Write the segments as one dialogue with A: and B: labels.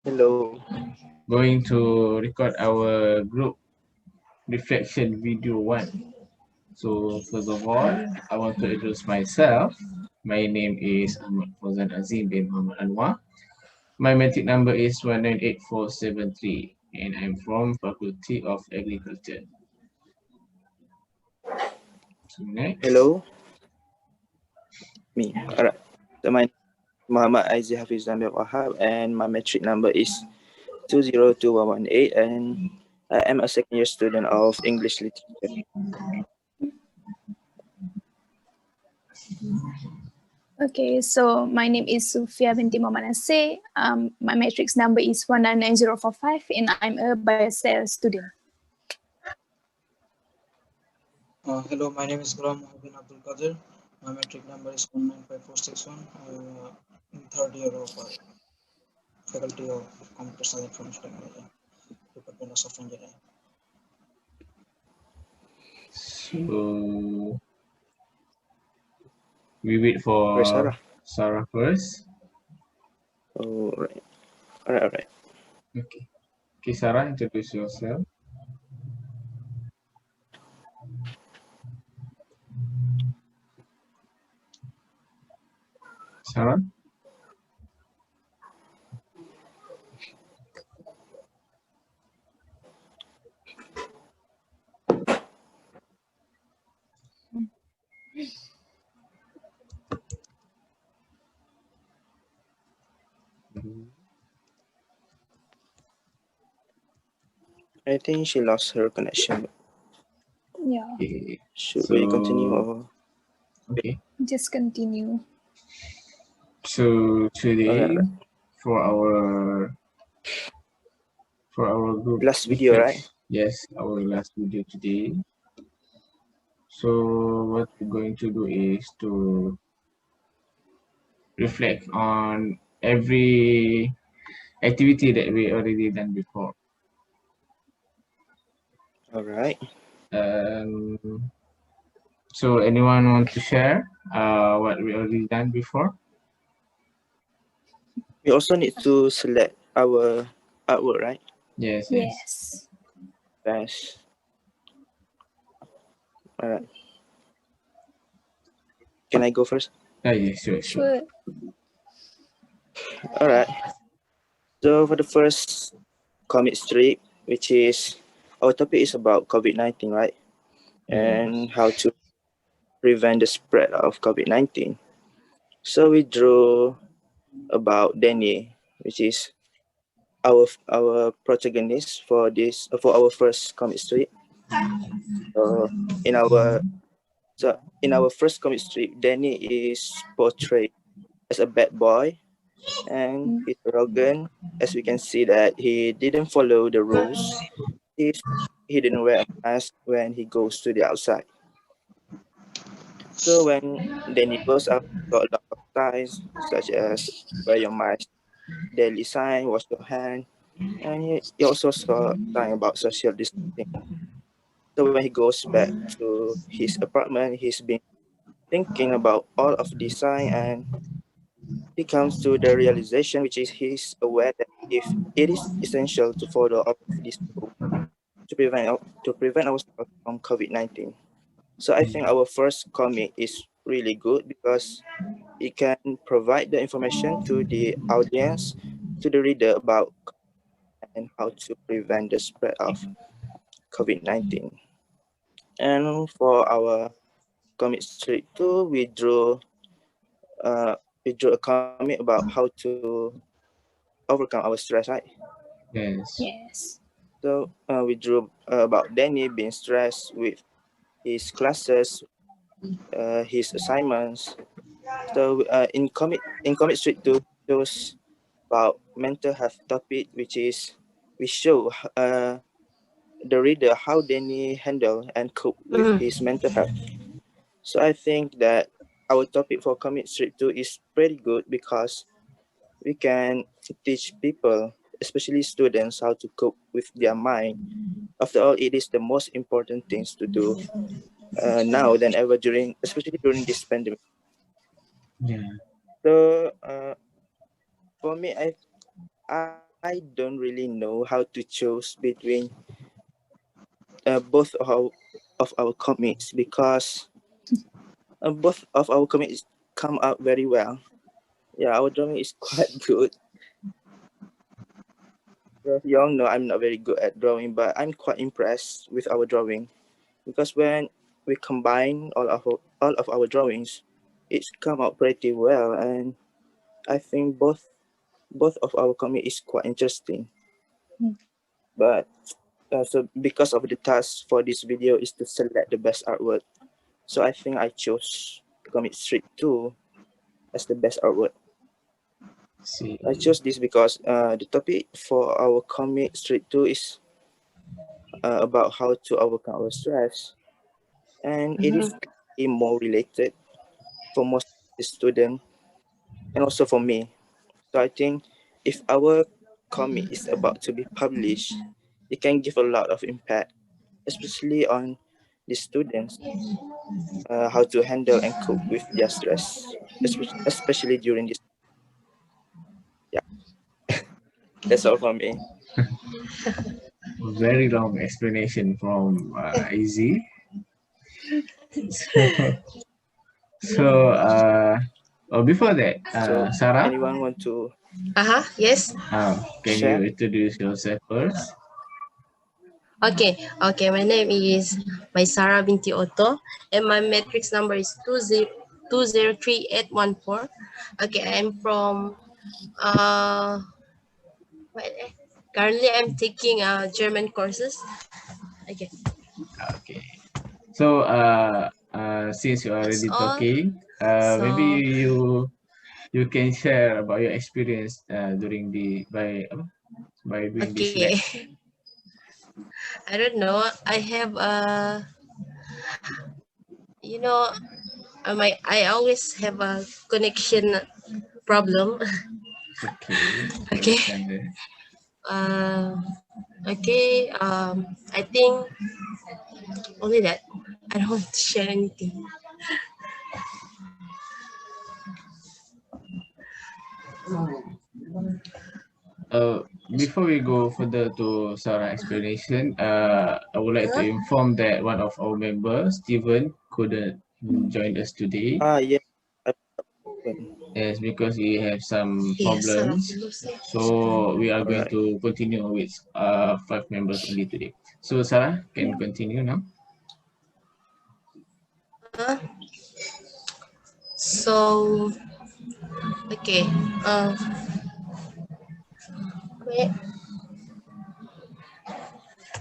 A: Hello.
B: Going to record our group reflection video 1. So first of all, I want to introduce myself. My name is Fauzan Azim bin Muhammad Anuar. My metric number is 198473 and I'm from Faculty of Agriculture. So next.
A: Hello. Me. Alright. So my name is Muhammad AIZIE HAFIZAM WAHAB and my metric number is 202118 and I am a second year student of English literature.
C: Okay, so my name is Sufia binti Momanase. My matrix number is 199045 and I'm a bioscience student.
D: Hello, my name is Mohiuddin Abdul Qader. My metric number is 195461. In third year of Faculty of Computer Science and Information Technology, Department of Software Engineering.
B: So we wait for
A: Maisarah.
B: Sarah first.
A: Alright. Alright.
B: Okay, Sarah, introduce yourself. Sarah?
A: I think she lost her connection.
C: Yeah.
B: Okay.
A: Should we continue or?
B: Okay.
C: Just continue.
B: So today
A: Alright.
B: for our group
A: Last video, right?
B: Yes, our last video today. So what we're going to do is to reflect on every activity that we already done before.
A: Alright.
B: So anyone want to share what we already done before?
A: We also need to select our artwork, right?
B: Yes.
A: Yes. Alright. Can I go first?
B: Yeah, sure.
A: Alright. So for the first comic strip, which is our topic is about COVID-19, right? And how to prevent the spread of COVID-19. So we drew about Danny, which is our protagonist for our first comic strip. In our first comic strip, Danny is portrayed as a bad boy, and he's arrogant. As we can see that he didn't follow the rules. He didn't wear a mask when he goes to the outside. So when Danny goes out, got a lot of signs such as wear your mask, daily sign, wash your hand, and he also saw a sign about social distancing. So when he goes back to his apartment, he's been thinking about all of this sign, and he comes to the realization, which is he's aware that if it is essential to follow all of these rules to prevent ourselves from COVID-19. So I think our first comic is really good because it can provide the information to the audience, to the reader about and how to prevent the spread of COVID-19. And for our comic strip 2, we drew a comic about how to overcome our stress, right?
C: Yes.
A: So we drew about Danny being stressed with his classes, his assignments. So in comic strip 2 shows about mental health topic, which is we show the reader how Danny handle and cope with his mental health. So I think that our topic for comic strip 2 is pretty good because we can teach people, especially students, how to cope with their mind. After all, it is the most important things to do now than ever especially during this pandemic.
B: Yeah.
A: So for me, I I don't really know how to choose between both of our comics because both of our comics come out very well. Yeah, our drawing is quite good. Well, you all know I'm not very good at drawing, but I'm quite impressed with our drawing because when we combine all of our drawings, it's come out pretty well, and I think both of our comic is quite interesting. But so because of the task for this video is to select the best artwork, so I think I chose Comic Street 2 as the best artwork.
B: See.
A: I chose this because the topic for our Comic Street 2 is about how to overcome our stress, and it is more related for most students and also for me. So I think if our comic is about to be published, it can give a lot of impact, especially on the students, how to handle and cope with their stress, especially during this. Yeah, that's all from me.
B: Very long explanation from AIZIE. Before that,
A: So
B: Sarah,
A: anyone want to
E: Yes.
B: can you
A: share?
B: introduce yourself first?
E: Okay. My name is Maisarah binti Otto, and my matrix number is 203814. Okay, I'm from currently I'm taking German courses. Okay.
B: Okay. So, since you're
E: That's
B: already
E: all.
B: talking, maybe
E: So
B: you can share about your experience during by doing this
E: okay.
B: lab.
E: I don't know. I have I always have a connection problem.
B: Okay.
E: Okay.
B: Understand that.
E: I think only that. I don't want to share anything.
B: Before we go further to Sarah explanation, I would like to inform that one of our members, Steven, couldn't join us today.
A: Yeah.
B: Yes, because he has some
E: Yes,
B: problems. So we are going
A: Alright.
B: to continue with 5 members only today. So Sarah, can continue now?
E: So okay. Wait.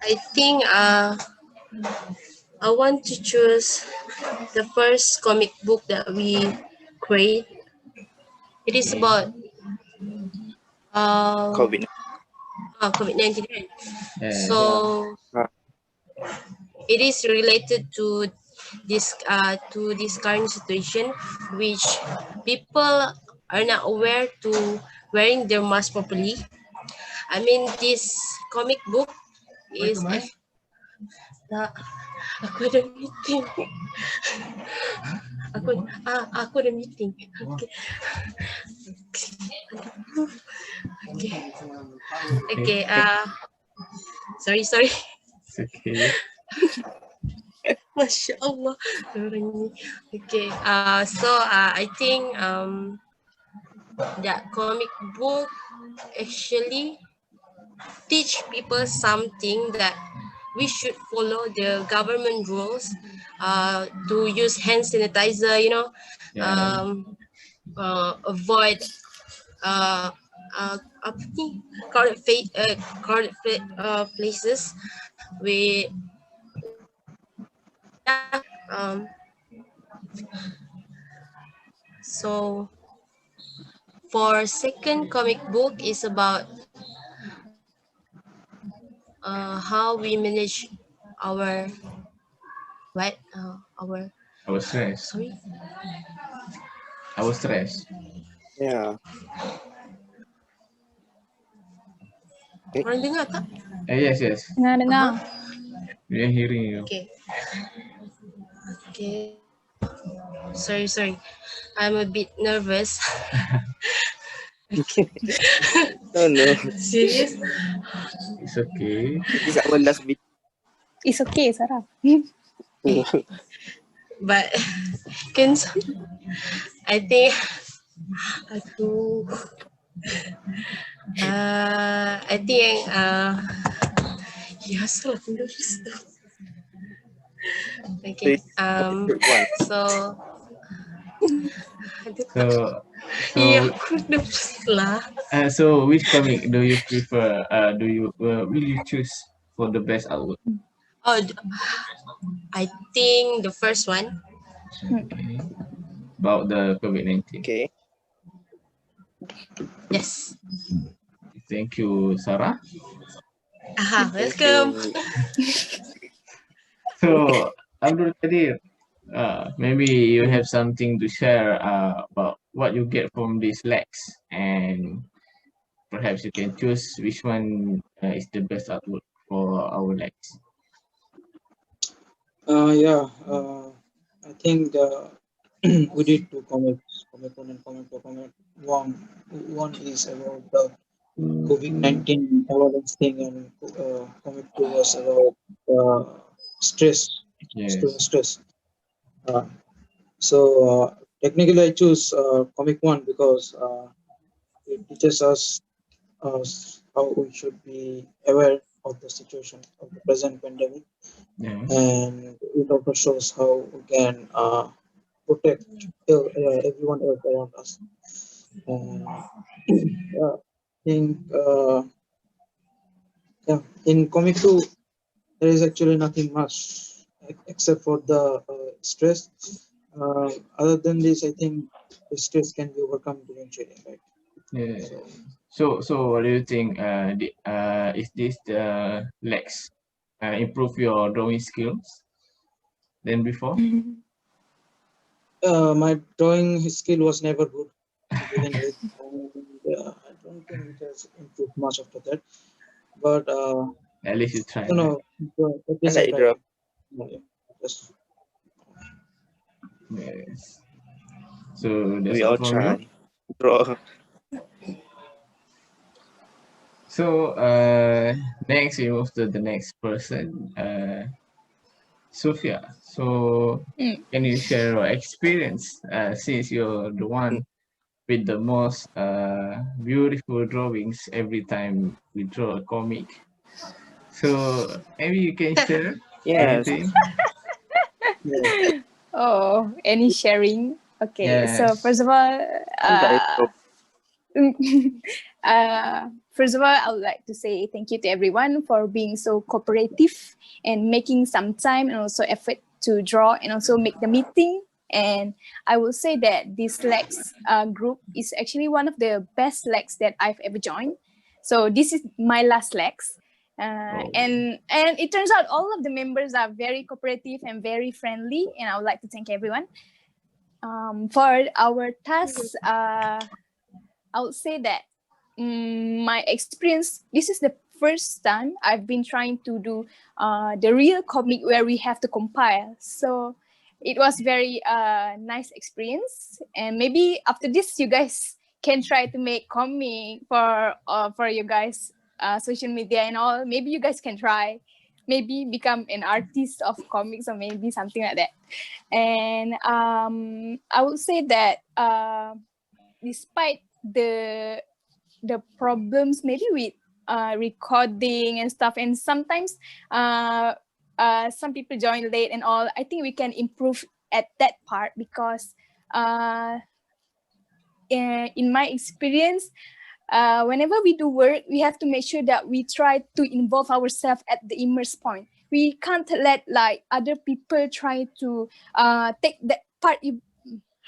E: I think I want to choose the first comic book that we create. It is about
A: COVID.
E: COVID-19.
B: Yes.
E: So
A: Ah,
E: it is related to this current situation, which people are not aware to wearing their mask properly. I mean, this comic book is aku ada meeting. Aku ada meeting. Okay. Okay. Okay. Sorry.
B: It's okay.
E: Masya Allah. Okay. I think that comic book actually teach people something that we should follow the government rules to use hand sanitizer,
B: Yeah.
E: avoid apa ni, crowded places with so for second comic book is about how we manage our
B: Our stress.
E: sorry
B: Our stress.
A: yeah.
E: orang dengar tak?
B: Yes.
C: Dengar.
B: We are hearing you.
E: Okay. Sorry. I'm a bit nervous. Okay.
A: No, no.
E: Serious?
B: It's okay.
A: This is our last video.
C: It's okay, Sarah.
E: But can I think aku I think ya salah penulis tu. Okay.
A: One.
E: So
B: So,
E: ya
B: so,
E: aku penulis lah.
B: so which comic do you prefer? Will you choose for the best artwork?
E: Oh, I think the first one.
B: Okay. About the COVID-19.
A: Okay.
E: Yes.
B: Thank you, Sarah.
A: Thank
E: Welcome.
A: you.
B: So, Abdul Qadir, maybe you have something to share about what you get from these legs, and perhaps you can choose which one is the best artwork for our legs.
D: Yeah, I think we did two comics, comic one and comic two. Comic one is about the COVID-19 awareness thing, and comic two was about stress,
B: Yes.
D: student stress. So technically, I choose comic one because it teaches us how we should be aware of the situation of the present pandemic,
B: Yeah.
D: and it also shows how we can protect everyone else around us. I think in comic two there is actually nothing much except for the stress. Other than this, I think the stress can be overcome eventually, right?
B: Yeah.
D: So,
B: So what do you think? Is this the legs improve your drawing skills than before?
D: my drawing skill was never good to begin with, and I don't think it has improved much after that. But
B: At least you tried.
D: you know, at least I
A: like
D: tried.
A: draw.
D: Yeah, just
B: Yes. So that's
A: We
B: all
A: all
B: from you.
A: try. Draw.
B: So next we move to the next person, Sophia. So can you share your experience since you're the one with the most beautiful drawings every time we draw a comic? So maybe you can share
A: Yes.
B: anything.
C: Oh, any sharing? Okay, so
B: Yes.
C: first of all, first of all, I would like to say thank you to everyone for being so cooperative and making some time and also effort to draw and also make the meeting. And I will say that this LAX group is actually one of the best LAX that I've ever joined. So this is my last LAX. And it turns out all of the members are very cooperative and very friendly, and I would like to thank everyone. For our tasks, I would say that my experience, this is the first time I've been trying to do the real comic where we have to compile. So it was very nice experience, and maybe after this you guys can try to make comic for you guys social media and all. Maybe you guys can try, maybe become an artist of comics or maybe something like that. And I would say that despite the problems maybe with recording and stuff, and sometimes some people join late and all, I think we can improve at that part because in my experience, whenever we do work, we have to make sure that we try to involve ourselves at the immerse point. We can't let like other people try to take that part.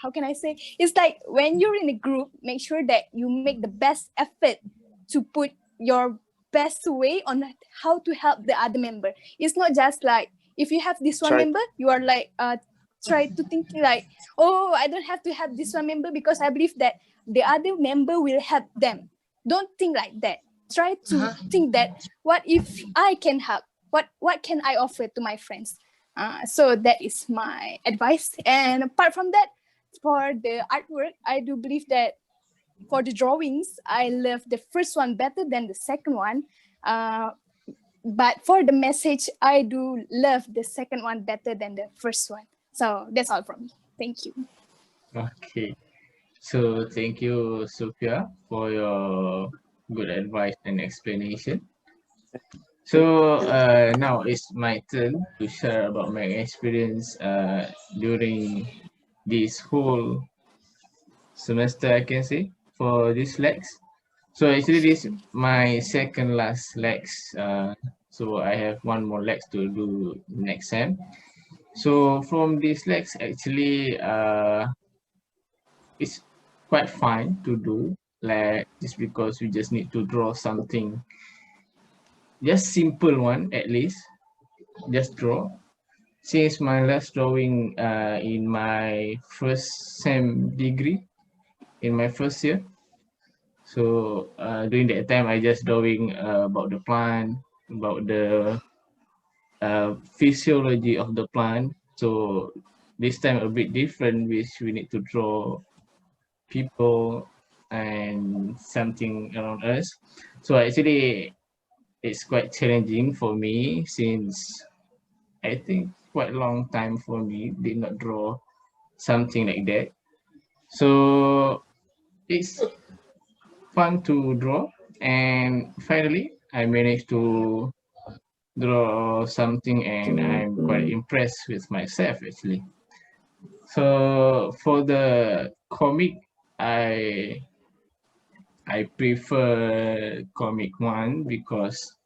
C: How can I say? It's like when you're in a group, make sure that you make the best effort to put your best way on how to help the other member. It's not just like if you have this one member, you are like try to think like, oh, I don't have to help this one member because I believe that the other member will help them. Don't think like that. Try to think that what if I can help? What can I offer to my friends? So that is my advice. And apart from that, for the artwork, I do believe that for the drawings, I love the first one better than the second one. But for the message, I do love the second one better than the first one. So that's all from me. Thank you.
B: Okay. So thank you, Sophia, for your good advice and explanation. So now it's my turn to share about my experience during this whole semester, I can say, for this LAX. So actually this my second last LAX. So I have one more LAX to do next sem. So from this LAX, actually it's quite fun to do, like just because we just need to draw something, just simple one at least, just draw. Since my last drawing in my first sem degree, in my first year, so during that time I just drawing about the plant, about the physiology of the plant. So this time a bit different, which we need to draw people and something around us. So actually it's quite challenging for me, since I think quite a long time for me did not draw something like that. So it's fun to draw, and finally I managed to draw something, and I'm quite impressed with myself actually. So for the comic, I prefer comic one, because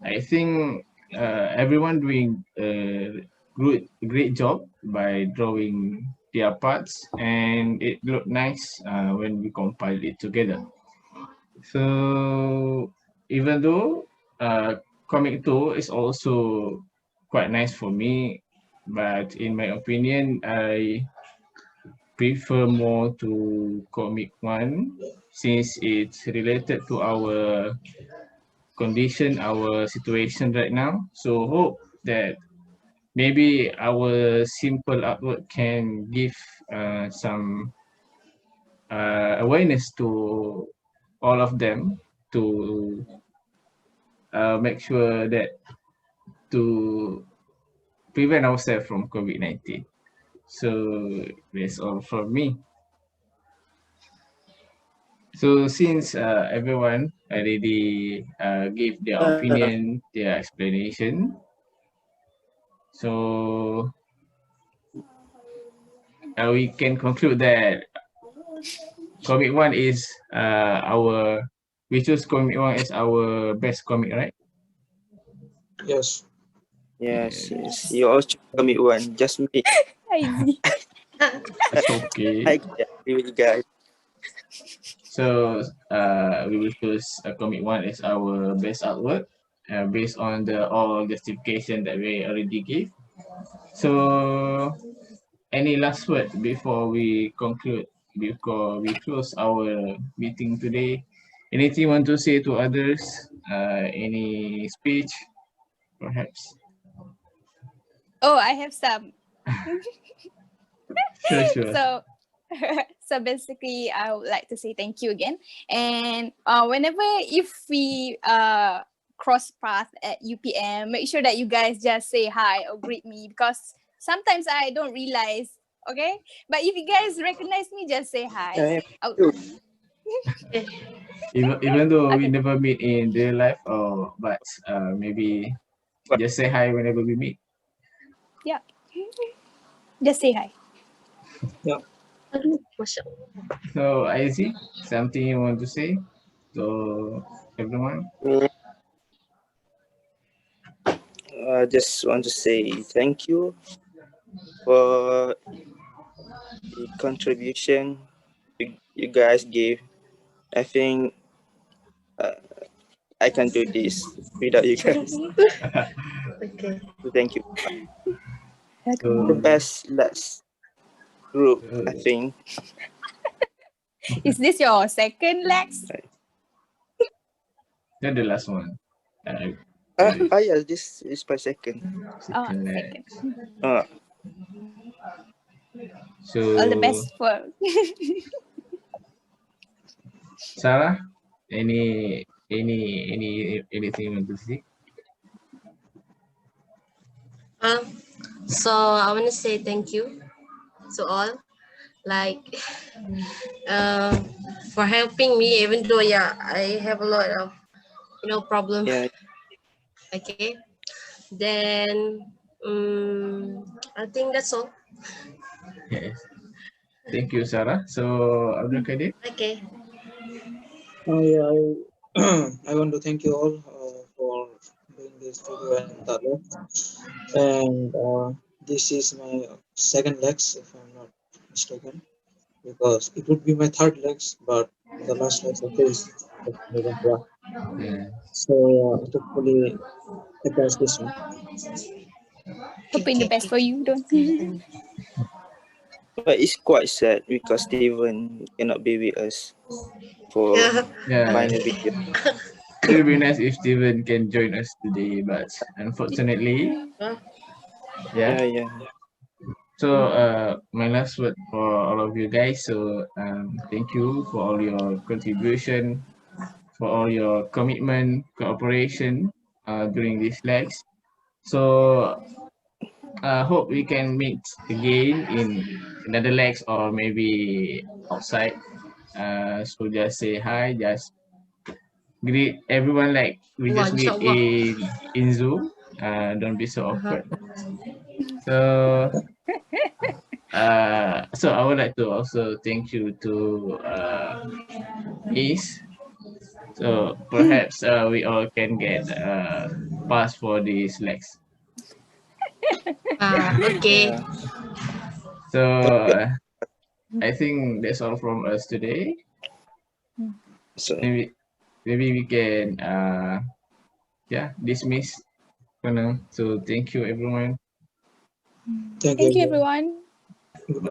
B: I think everyone doing a great job by drawing their parts, and it looked nice when we compiled it together. So even though comic 2 is also quite nice for me, but in my opinion, I prefer more to comic 1, since it's related to our condition, our situation right now. So hope that maybe our simple artwork can give some awareness to all of them, to make sure that to prevent ourselves from COVID-19. So that's all from me. So since everyone already gave their opinion, their explanation, so we can conclude that comic one is we choose comic one as our best comic, right?
D: Yes.
A: Yes. You also commit one. Just me.
C: AIZIE.
B: It's okay.
A: I agree with you guys.
B: So we will choose comic one as our best artwork based on the all justification that we already gave. So any last word before we conclude, before we close our meeting today? Anything you want to say to others? Any speech, perhaps?
C: Oh, I have some.
B: Sure.
C: So so basically I would like to say thank you again, and whenever if we cross path at UPM, make sure that you guys just say hi or greet me, because sometimes I don't realize. Okay, but if you guys recognize me, just say hi.
B: Even though we
C: Okay.
B: never meet in real life, but maybe just say hi whenever we meet.
C: Yeah, just say hi.
B: So AIZIE, something you want to say to everyone?
A: I just want to say thank you for the contribution you guys gave. I think I can do this without you guys.
E: Okay.
A: So thank you.
B: So,
A: The best last group, I think.
C: Is this your second Lex?
B: then the last one.
A: Yeah, this is my second.
B: Second.
C: Second.
B: So
C: All the best for.
B: Sarah, anything you want to say?
E: So I want to say thank you to all, like uh, for helping me, even though yeah, I have a lot of problem.
A: Yeah,
E: Okay, then I think that's all.
B: Yes. Thank you, Sarah. So, Abdul Qadir?
E: Okay.
D: Yeah, I want to thank you all for doing this video and the Lex. And this is my second Lex, if I'm not mistaken, because it would be my third Lex, but the last Lex I faced.
B: Yeah.
D: So hopefully I pass this one.
C: Hoping the best for you, don't.
A: but it's quite sad because Steven cannot be with us for
E: Yeah.
B: Yeah.
A: final video.
B: It would be nice if Steven can join us today, but unfortunately, yeah.
A: Yeah, yeah.
B: So, my last word for all of you guys. So, thank you for all your contribution, for all your commitment, cooperation during these legs. So, I hope we can meet again in another legs or maybe outside. So just say hi, just greet everyone like we
E: Allah,
B: just meet
E: inshallah.
B: in Zoom. Don't be so
E: Uh-huh.
B: awkward. So so I would like to also thank you to Ace. So perhaps we all can get pass for these legs.
E: Okay.
A: Yeah.
B: So
A: Okay.
B: I think that's all from us today.
A: So
B: Maybe we can yeah, dismiss for now. So thank you everyone.
D: Thank
C: Thank you,
D: you.
C: everyone.